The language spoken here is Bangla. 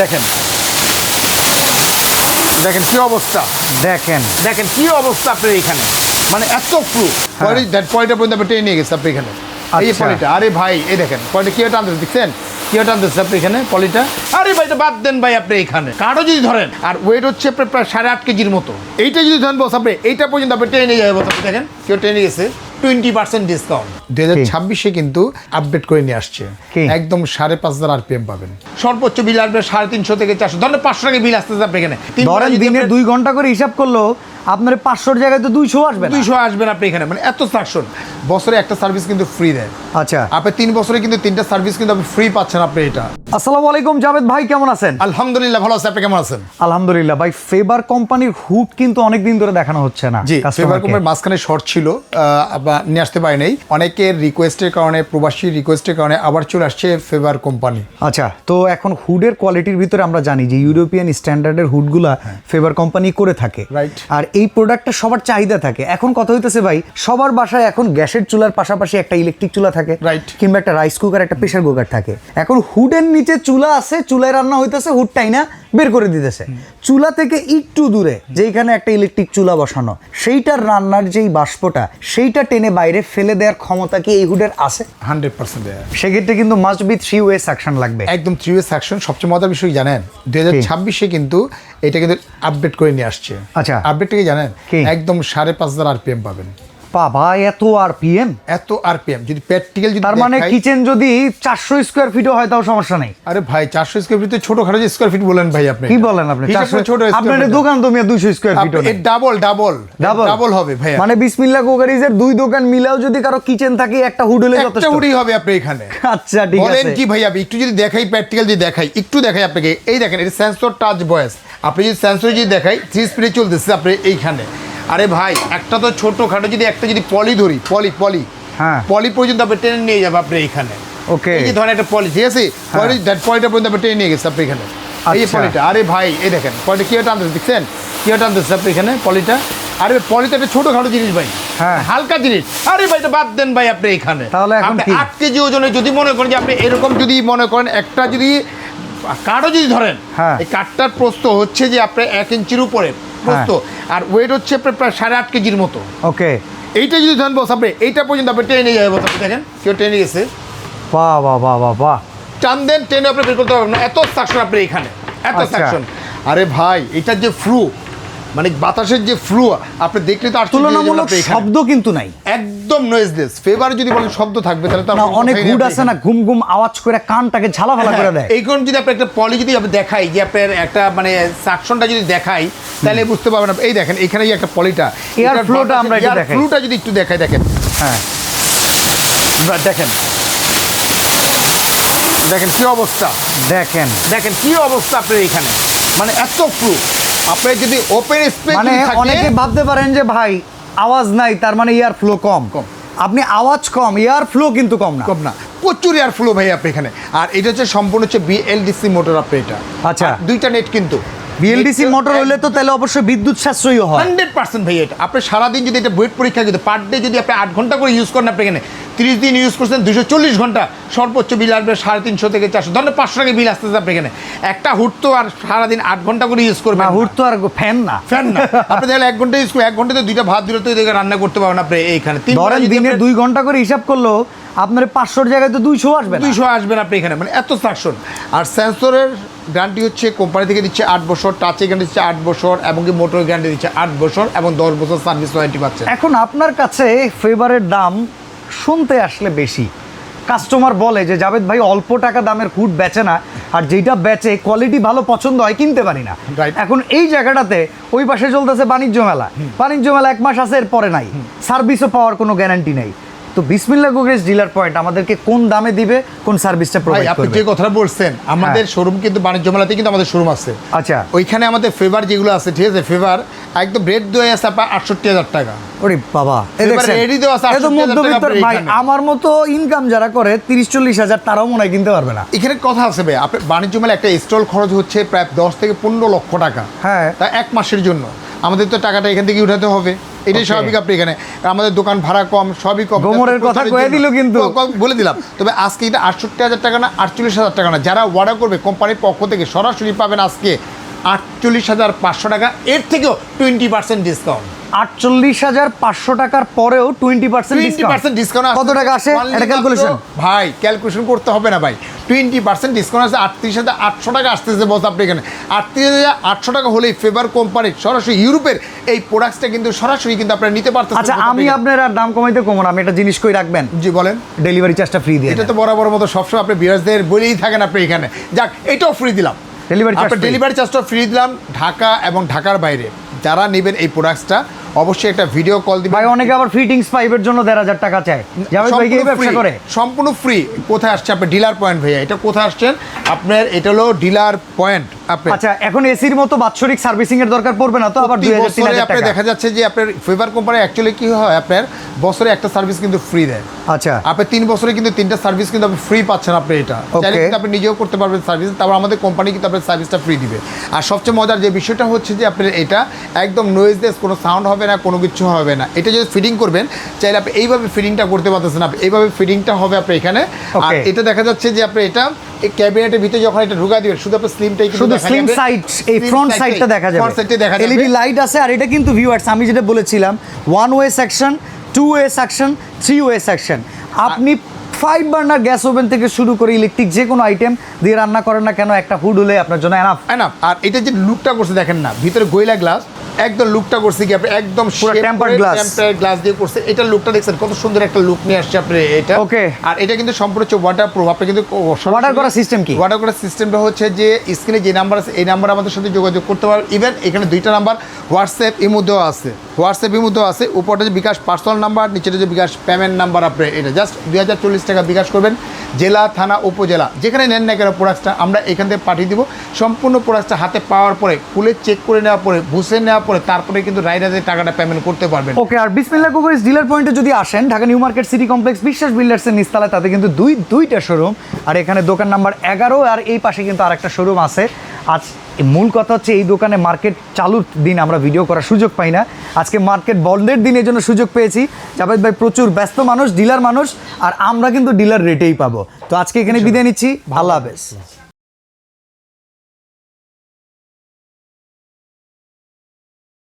দেখেন দেখেন কি অবস্থা, দেখেন দেখেন কি অবস্থা আপনার এখানে, মানে এত প্রুফ পলিটা পর্যন্ত আপনি টেনে নিয়ে গেছে আপনি এখানে। এই আচ্ছা। পলিটা, আরে ভাই এই দেখেন পলিটা কি টানতেছে, দেখছেন কি টানতেছে আপনি এখানে পলিটা। আরে ভাই এটা বাদ দেন ভাই, আপনি এখানে কাঠও যদি ধরেন আর ওয়েট হচ্ছে আপনার প্রায় 8.5 কেজির মতো, এইটা যদি ধরেন বস আপনি এইটা পর্যন্ত আপনি টেনে নিয়ে যাবে বস। আপনি দেখেন কেউ টেনে গেছে 20% ডিসকাউন্ট 2026-এ কিন্তু আপডেট করে নিয়ে আসছে, একদম 5,500 RPM পাবেন। সর্বোচ্চ বিল আসবে 350 থেকে 400, ধরেন 500 টাকা বিল আসতেছে আপনি এখানে। ধরেন দিনে 2 ঘন্টা করে হিসাব করলো আপনার 500-এর জায়গায় তো 200 আসবে, 200 আসবেন আপনি এখানে, মানে এত সাকশন। বছরে একটা সার্ভিস কিন্তু ফ্রি দেয়। আচ্ছা, আপনি 3 বছরে কিন্তু 3টা সার্ভিস কিন্তু আপনি ফ্রি পাচ্ছেন আপনি এটা। আসসালামু আলাইকুম জাভেদ ভাই, কেমন আছেন? আলহামদুলিল্লাহ ভালো আছি, আপনি কেমন আছেন? আলহামদুলিল্লাহ ভাই, ফেবার কোম্পানির হুড কিন্তু অনেকদিন ধরে দেখানো হচ্ছে না। জি, ফেবার কোম্পানির মাঝখানে শর্ট ছিল, নিয়ে আসতে পারি নাই, অনেকের রিকোয়েস্টের কারণে, প্রবাসী রিকোয়েস্টের কারণে আবার চলে আসছে ফেবার কোম্পানি। আচ্ছা, তো এখন হুডের কোয়ালিটির ভিতরে আমরা জানি যে ইউরোপিয়ান স্ট্যান্ডার্ডের হুডগুলা ফেবার কোম্পানি করে থাকে, রাইট। আর এই প্রোডাক্টটা সবার চাহিদা থাকে। এখন কথা হইতেছে ভাই, সবার বাসায় এখন গ্যাসের চুলার পাশাপাশি একটা ইলেকট্রিক চুলা থাকে, রাইট, কিংবা একটা রাইস কুকার, একটা প্রেসার কুকার থাকে। এখন হুডের নিচে চুলা আছে, চুলায় রান্না হইতেছে, হুডটাই না বের করে দিতেছে। চুলা থেকে একটু দূরে যেখানে একটা ইলেকট্রিক চুলা বসানো, সেইটার রান্নার যেই বাষ্পটা সেইটা টেনে বাইরে ফেলে দেওয়ার ক্ষমতা কি এই হুডের আছে? 100% দেয়। সেক্ষেত্রে কিন্তু মাস্ট বি 3 ওয়ে সাকশন লাগবে, একদম 3 ওয়ে সাকশন। সবচেয়ে মজার বিষয় জানেন, 2026-এ কিন্তু এটা কিন্তু আপডেট করে নিয়ে আসছে। আচ্ছা, আপডেটটা কি জানেন? একদম 5,500 RPM পাবেন। বাবা, এত আরপিএম! এত আরপিএম যদি প্র্যাকটিক্যাল যদি তার মানে কিচেন যদি 400 স্কয়ার ফিটও হয় তাও সমস্যা নাই। আরে ভাই 400 স্কয়ার ফিট তো ছোটখাটো যে স্কয়ার ফিট বলেন ভাই আপনি, কি বলেন আপনি? 400 ছোট আপনার দোকান তো 200 স্কয়ার ফিট এর ডাবল হবে ভাই। মানে বিসমিল্লাহ কুকারিজের 2 দোকান মিলাও যদি কারো কিচেন থাকে, একটা হুড হলে যথেষ্ট, একটা হুডই হবে আপনি এখানে। আচ্ছা ঠিক আছে, বলেন কি ভাই? আমি একটু যদি দেখাই প্র্যাকটিক্যাল যদি দেখাই, একটু দেখাই আপনাকে। এই দেখেন, এটা সেন্সর টাচ ভয়েস। আপনি যদি সেন্সর যদি দেখাই 3 স্পিডে চলতেছে আপনি এইখানে। আরে ভাই একটা তো ছোটখাটো যদি একটা যদি পলি ধরি, পলি হ্যাঁ, পলি পর্যন্ত আপনি টেনে নিয়ে যাবে আপনি এইখানে। ওকে, এই যে ধরেন একটা পলি, ঠিক আছে, পলিটা পর্যন্ত আপনি টেনে নিয়ে গেছে আপনি এখানে। এই পলিটা, আরে ভাই এই দেখেন পলিটা কি টানতেছে, দেখছেন কি টানতেছে আপনি এখানে পলিটা। আরে পলিটা একটা ছোটখাটো জিনিস ভাই, হ্যাঁ, হালকা জিনিস। আরে ভাই এটা বাদ দেন ভাই আপনি এখানে। তাহলে এখন আপনি কি 8 কেজি ওজনে যদি মনে করেন যে আপনি এরকম যদি মনে করেন একটা যদি কাঠও যদি ধরেন, এই কাঠটার প্রস্থ হচ্ছে যে আপনার 1 ইঞ্চির উপরে প্রস্থ, আর ওয়েট হচ্ছে আপনার প্রায় 8.5 কেজির মতো। ওকে, এইটা যদি ধরেন বস আপনি এইটা পর্যন্ত আপনি টেনে নিয়ে যাবে বস। আপনি দেখেন কেউ টেনে গেছে, বাহ বাহ বাহ বাহ বাহ, টান দেন টেনে আপনি বের করতে পারবেন না, এত সাকশন আপনি এখানে, এত সাকশন। আরে ভাই এটার যে ফ্লু, মানে বাতাসের যে ফ্লু আপনি দেখলে তো আর তুলনামূলক শব্দ কিন্তু নাই, একদম নয়েজলেস। ফেভারে যদি বলেন শব্দ থাকবে তাহলে তো অনেক হুড আছে না ঘুম ঘুম আওয়াজ করে কানটাকে ঝালাফালা করে দেয়। এই কোন যদি আপনি একটা পলি যদি আপনি দেখাই, যে আপনার একটা মানে সাকশনটা যদি দেখাই তাহলে বুঝতে পারবেন। এই দেখেন এখানে যে একটা পলিটা, এয়ার ফ্লোটা আমরা একটু দেখাই, ফ্লুটা যদি একটু দেখাই, দেখেন, হ্যাঁ দেখেন দেখেন কি অবস্থা, দেখেন দেখেন কি অবস্থা আপনার এখানে, মানে এত ফ্লু। আপনি যদি ওপেন স্পেস, মানে অনেকে ভাবতে পারেন যে ভাই আওয়াজ নাই তার মানে এয়ার ফ্লো কম। আপনি আওয়াজ কম, এয়ার ফ্লো কিন্তু কম না, প্রচুর এয়ার ফ্লো ভাই আপনি এখানে। আর এটা হচ্ছে সম্পূর্ণ হচ্ছে BLDC মোটর আপনি এটা। আচ্ছা, 2টা নেট কিন্তু BLDC মোটর হলে তো তাহলে অবশ্যই বিদ্যুৎ সাশ্রয়ী হয় 100% ভাই। এটা আপনি সারাদিন যদি এটা ওয়েট পরীক্ষা যদি পার ডে যদি আপনি 8 ঘন্টা করে ইউজ করেন, আপনি এখানে 30 দিন ইউজ করছেন 240 ঘন্টা, সর্বোচ্চ বিল আসবে 350 থেকে 400, ধরেন 500 টাকা বিল আসতেছে আপনি এখানে। একটা হুড তো আর সারাদিন 8 ঘন্টা করে ইউজ করবেন না, হুড তো আর ফ্যান না, আপনি তাহলে 1 ঘন্টা ইউজ করে 1 ঘন্টাতে 2টা ভাত দিলে তো এদিকে রান্না করতে পারবেন আপনি এইখানে। ধরেন দিনে 2 ঘন্টা করে হিসাব করলো আপনার 500-এর জায়গায় তো 200 আসবে, 200 আসবেন আপনি এখানে, মানে এত সাকশন। আর সেন্সরের গ্যারান্টি হচ্ছে কোম্পানি থেকে দিচ্ছে 8 বছর, টাচের গ্যারান্টি দিচ্ছে 8 বছর, এবং কি মোটর গ্যারান্টি দিচ্ছে 8 বছর, এবং 10 বছর সার্ভিস ওয়ারেন্টি পাচ্ছে। এখন আপনার কাছে ফেভারের দাম শুনতে আসলে বেশি, কাস্টমার বলে যে জাভেদ ভাই অল্প টাকা দামের হুড বেচে না, আর যেটা বেচে কোয়ালিটি ভালো পছন্দ হয় কিনতে পারি না। এখন এই জায়গাটাতে ওই পাশে চলতেছে বাণিজ্য মেলা, 1 মাস আছে, এর পরে নাই, সার্ভিসও পাওয়ার কোনো গ্যারান্টি নাই। তো বিসমিল্লাহ কুকারিজ ডিলার পয়েন্ট আমাদেরকে কোন দামে দিবে, কোন সার্ভিসটা প্রোভাইড করবে? আপনি যে কথাটা বলছেন, আমাদের শোরুম কিন্তু বাণিজ্য মেলাতে কিন্তু আমাদের শোরুম আছে। আচ্ছা, ওইখানে আমাদের ফেভার যেগুলো আছে, ঠিক আছে, ফেভার একদম রেট দেওয়া আছে আপনার 68,000 টাকা। ওরে বাবা, ভাই আমার মতো ইনকাম যারা করে 30-40 হাজার, তারাও মনে হয় কিনতে পারবে না। এখানে কথা আছে ভাই, আপনার বাণিজ্য মেলা একটা স্টল খরচ হচ্ছে প্রায় 10 থেকে 15 লক্ষ টাকা, হ্যাঁ, তা 1 মাসের জন্য আমাদের তো টাকাটা এখান থেকে উঠাতে হবে। এটাই Okay. স্বাভাবিক আপনি এখানে আমাদের দোকান ভাড়া কম, সবই কম। গোমরের কথা কয়ে দিল কিন্তু। বলে দিলাম। তবে আজকে এটা 68,000 টাকা না 48,000 টাকা না, যারা অর্ডার করবে কোম্পানির পক্ষ থেকে সরাসরি পাবেন আজকে 48,500 টাকা, এর থেকেও 20% ডিসকাউন্ট। 48,500 টাকার পরেও 20% ডিসকাউন্ট কত টাকা আসে এটা ক্যালকুলেশন? ভাই ক্যালকুলেশন করতে হবে না ভাই, 20% ডিসকাউন্ট আছে, 38,800 টাকা আসতেছে বস আপনি এখানে। 38,800 টাকা হলেই ফেভার কোম্পানির সরাসরি ইউরোপের এই প্রোডাক্টসটা কিন্তু সরাসরি কিন্তু আপনারা নিতে পারতেছেন। আচ্ছা, আমি আপনার আর দাম কমাইতে কমন, আমি একটা জিনিস কই রাখবেন? জি বলেন। ডেলিভারি চার্জটা ফ্রি দিয়ে এটা তো বরাবর মতো সবসময় আপনি ভিউয়ার্সদের বলেই থাকেন আপনি এখানে, যাক এটাও ফ্রি দিলাম, ডেলিভারি চার্জটা ফ্রি দিলাম। ঢাকা এবং ঢাকার বাইরে যারা নেবেন এই প্রোডাক্টসটা অবশ্যই একটা ভিডিও কল দিবেন। ভাই অনেকে আবার ফিটিংস পাইপের জন্য 1,500 টাকা চায়, যাবে ভাই এই ব্যবসা করে সম্পূর্ণ ফ্রি। কোথায় আসছে আপনার ডিলার পয়েন্ট ভাইয়া, এটা কোথায় আসছেন আপনার, এটা হলো ডিলার পয়েন্ট আপনি। আচ্ছা, এখন এসির মতো বাৎসরিক সার্ভিসিং এর দরকার পড়বে না তো? আবার 2,000-3,000 আপনি টাকা দেখা যাচ্ছে যে আপনার ফেভার কোম্পানি অ্যাকচুয়ালি কি হয়, আপনার বছরে একটা সার্ভিস কিন্তু ফ্রি দেয়। আচ্ছা, আপনি 3 বছরে কিন্তু 3টা সার্ভিস কিন্তু আপনি ফ্রি পাচ্ছেন। আপনি এটা চাইলে কিন্তু আপনি নিজেও করতে পারবেন সার্ভিস, তারপর আমাদের কোম্পানি কিন্তু আপনার সার্ভিসটা ফ্রি দিবে। আর সবচেয়ে মজার যে বিষয়টা হচ্ছে যে আপনার এটা একদম নয়েজলেস, কোনো সাউন্ড হবে না, কোনো কিছু হবে না। এটা যদি ফিটিং করবেন চাইলে আপনি এইভাবে ফিটিংটা করতে পারতেছেন, আপনি এইভাবে ফিটিংটা হবে আপনার এখানে। আর এটা দেখা যাচ্ছে যে আপনি এটা এই ক্যাবিনেটের ভিতরে যখন এটা ঢুকা দিবেন শুধু আপনার স্লিমটাই কিন্তু শুধু স্লিম সাইড, এই ফ্রন্ট সাইডটা দেখা যাবে, ফ্রন্ট সাইডটা দেখা যাবে। এলইডি লাইট আছে। আর এটা কিন্তু ভিউয়ার্স আমি যেটা বলেছিলাম 1 way section, 2 way section, 3 way section. আপনি 5 বার্নার গ্যাস ওভেন থেকে শুরু করে ইলেকট্রিক যে কোনো আইটেম দিয়ে রান্না করেন না কেন, একটা হুড হলে আপনার জন্য এনাফ। আর এটা যে লুকটা করছে দেখেন না, ভিতরে গোয়েলা গ্লাস একদম লুকটা করছে কি আপনি একদম টেম্পারড গ্লাস দিয়ে করছে। এটা লুকটা দেখছেন কত সুন্দর একটা লুক নিয়ে আসছে আপনি এটা। ওকে, আর এটা কিন্তু সম্পূর্ণ হচ্ছে ওয়াটারপ্রুফ। আপনি কিন্তু ওয়াটার করা সিস্টেম কি? ওয়াটার করা সিস্টেমটা হচ্ছে যে স্ক্রিনে যে নাম্বার আছে এই নাম্বার আমাদের সাথে যোগাযোগ করতে পারবেন। ইভেন এখানে 2টা নাম্বার হোয়াটসঅ্যাপ ইমোতেও আছে, আছে। উপরটা যে বিকাশ পার্সোনাল নাম্বার, নিচেটা যে বিকাশ পেমেন্ট নাম্বার। আপনি এটা জাস্ট 2,040 টাকা বিকাশ করবেন। জেলা, থানা, উপজেলা যেখানে নেন না কেন প্রোডাক্টটা আমরা এখান থেকে পাঠিয়ে দিব। সম্পূর্ণ প্রোডাক্টটা হাতে পাওয়ার পরে খুলে চেক করে নেওয়ার পরে বুঝে নেওয়ার পরে তারপরে কিন্তু রাইডারদের টাকাটা পেমেন্ট করতে পারবেন। ওকে, আর বিসমিল্লাহ কুকারিজ ডিলার পয়েন্টে যদি আসেন Dhaka new market city complex বিশ্বাস বিল্ডার্সের নিচতলায়, তাতে কিন্তু দুইটা শোরুম। আর এখানে দোকান নাম্বার 11, আর এই পাশে কিন্তু আরেকটা শোরুম আছে। আজ মূল কথা হচ্ছে এই দোকানে মার্কেট চালুর দিন আমরা ভিডিও করার সুযোগ পাই না, আজকে মার্কেট বন্ধের দিন, এই জন্য সুযোগ পেয়েছি। জাভেদ ভাই প্রচুর ব্যস্ত মানুষ, ডিলার মানুষ, আর আমরা কিন্তু ডিলার রেটেই পাবো। তো আজকে এখানে বিদায় নিচ্ছি, আল্লাহ হাফেজ।